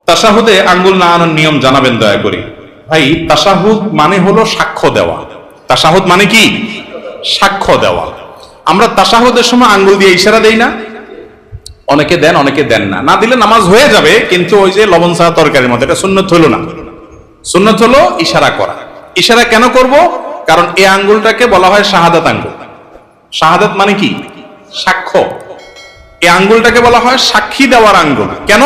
তাশাহুদে আঙ্গুল নাড়ানোর নিয়ম জানাবেন দয়া করে। ভাই, তাশাহুদ মানে হলো সাক্ষ্য দেওয়া। তাশাহুদ মানে কি? সাক্ষ্য দেওয়া। আমরা তাশাহুদের সময় আঙ্গুল দিয়ে ইশারা দেই না? অনেকে দেন, অনেকে দেন না। না দিলে নামাজ হয়ে যাবে, কিন্তু ওই যে লবণ ছাড়া তরকারির মধ্যে, এটা সুন্নত হলো না। সুন্নত হলো ইশারা করা। ইশারা কেন করব? কারণ এই আঙ্গুলটাকে বলা হয় শাহাদাত আঙ্গুল। শাহাদাত মানে কি? সাক্ষ্য। এই আঙ্গুলটাকে বলা হয় সাক্ষী দেওয়ার আঙ্গুল। কেন?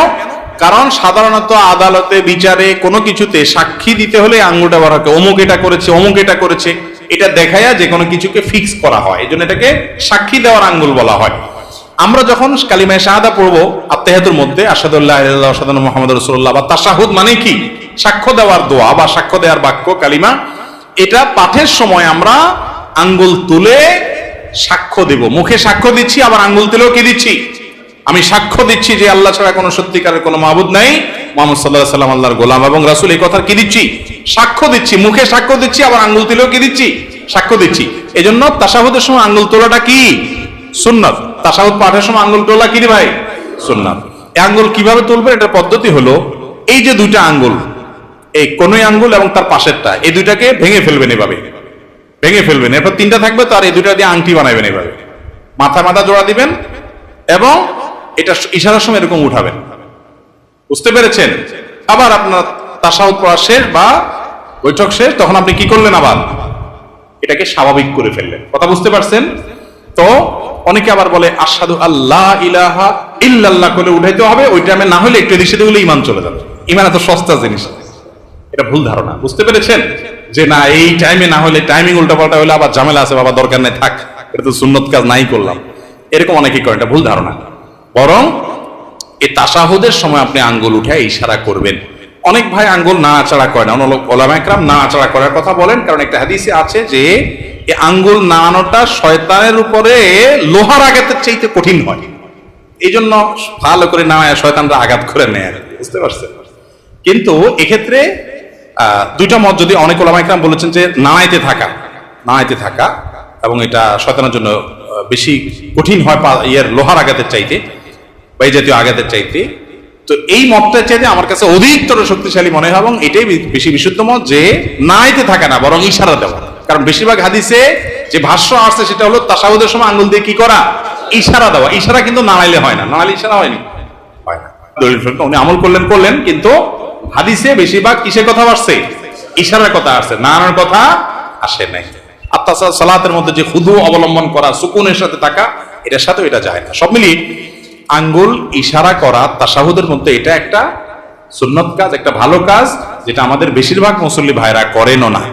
কারণ সাধারণত আদালতে, বিচারে, কোনো কিছুতে সাক্ষী দিতে হলে আঙ্গুলটা বলা হয় অমুক এটা করেছে, অমুক এটা করেছে, এটা দেখায়া যে কোনো কিছুকে ফিক্স করা হয়। এই জন্য এটাকে সাক্ষী দেওয়ার আঙ্গুল বলা হয়। আমরা যখন কালিমায়ে শাহাদা পড়বো আত্তাহিয়াতুর মধ্যে, আশহাদু আল্লা ইলাহা ইল্লাল্লাহ ওয়া আশহাদু আন্না মুহাম্মাদুর রাসূলুল্লাহ, বা তাশাহুদ মানে কি? সাক্ষ্য দেওয়ার দোয়া বা সাক্ষ্য দেওয়ার বাক্য, কালিমা। এটা পাঠের সময় আমরা আঙ্গুল তুলে সাক্ষ্য দেব। মুখে সাক্ষ্য দিচ্ছি, আবার আঙ্গুল তুলেও কি দিচ্ছি? আমি সাক্ষ্য দিচ্ছি যে আল্লাহ ছাড়া কোনো সত্যিকারের কোনো মাবুদ নাই, মুহাম্মদ সাল্লাল্লাহু আলাইহি ওয়াসাল্লাম আল্লাহর গোলাম এবং রাসূল। এই কথা কি দিচ্ছি? সাক্ষ্য দিচ্ছি। মুখে সাক্ষ্য দিচ্ছি, আবার আঙ্গুল তুলেও কি দিচ্ছি? সাক্ষ্য দিচ্ছি। এজন্য তাশাহুদের সময় আঙ্গুল তোলাটা কি? সুন্নাত। তাশাহুদ পাঠের সময় আঙ্গুল তোলা কি রে ভাই? সুন্নাত। এই আঙ্গুল কিভাবে তুলবেন? এটার পদ্ধতি হলো, এই যে দুইটা আঙ্গুল, এই কোনই আঙ্গুল এবং তার পাশেরটা, এই দুইটাকে ভেঙে ফেলবেন। এভাবে ভেঙে ফেলবেন। এরপর তিনটা থাকবে, তো আর এই দুইটা দিয়ে আংটি বানাবেন। এভাবে মাথা জোড়া দিবেন এবং এটা ইশারার সময় এরকম উঠাবেন। বুঝতে পেরেছেন? আবার আপনার তাশাহুদ পড়া শেষ বা বৈঠক শেষ, তখন আপনি কি করলেন? আবার এটাকে স্বাভাবিক করে ফেললেন। কথা বুঝতে পারছেন তো? অনেকে আবার বলে আশহাদু আল্লা ইলাহা ইল্লাল্লাহ করে উঠাইতে হবে। ওই টাইমে না হলে একটু এদিক সেদিক হলে ঈমান চলে যাবে। ঈমান এত সস্তা জিনিস, এটা ভুল ধারণা। বুঝতে পেরেছেন? যে না, এই টাইমে না হলে, টাইমিং উল্টাপাল্টা হলে আবার ঝামেলা আছে, বাবা দরকার নেই, থাক, এটা তো সুন্নত কাজ নাই করলাম, এরকম অনেকেই করে। এটা ভুল ধারণা। বরং এই তাশাহুদের সময় আপনি আঙ্গুল উঠে ইশারা করবেন। অনেক ভাই আঙ্গুল নাড়াচাড়া করে না। উলামা ইকরাম নাড়াচাড়া করার কথা বলেন, কারণ একটা হাদিসে আছে যে এই আঙ্গুল নাড়ানোটা শয়তানের উপরে লোহার আঘাতের চাইতে কঠিন হয়। এই জন্য ভালো করে নাড়ায় শয়তানরা আঘাত করে নেয়। বুঝতে পারছেন? কিন্তু এক্ষেত্রে দুইটা মত, যদি অনেক উলামা ইকরাম বলেছেন যে নাড়াইতে থাকা এবং এটা শয়তানের জন্য বেশি কঠিন হয় লোহার আঘাতের চাইতে বা এই জাতীয় আঘাতের চাইতে। তো এই মতটার চাইতে আমার কাছে অধিকতর শক্তিশালী মনে হয়, এবং এটাই বেশি বিশুদ্ধ মত, যে নাড়াইতে থাকা না, বরং ইশারা দেওয়া। কারণ বেশিরভাগ হাদিসে যে ভাষ্য আসছে সেটা হলো তাশাহুদের সময় আঙ্গুল দিয়ে কি করা? ইশারা দেওয়া। ইশারা কিন্তু নাড়াইলে হয় না। নাড়াইলে ইশারা হয় না। দলিল উনি আমল করলেন, কিন্তু হাদিসে বেশিরভাগ কিসের কথা আসছে? ইশারার কথা আসছে, নাড়ানোর কথা আসে নাই। আর তাছাড়া সালাতের মধ্যে যে খুদু অবলম্বন করা, সুকুনের সাথে থাকা, এটার সাথে এটা যায় না। সব মিলিয়ে আঙ্গুল ইশারা করা তাশাহুদের মধ্যে এটা একটা সুন্নত কাজ, একটা ভালো কাজ, যেটা আমাদের বেশিরভাগ মুসল্লি ভাইরা করেনও না।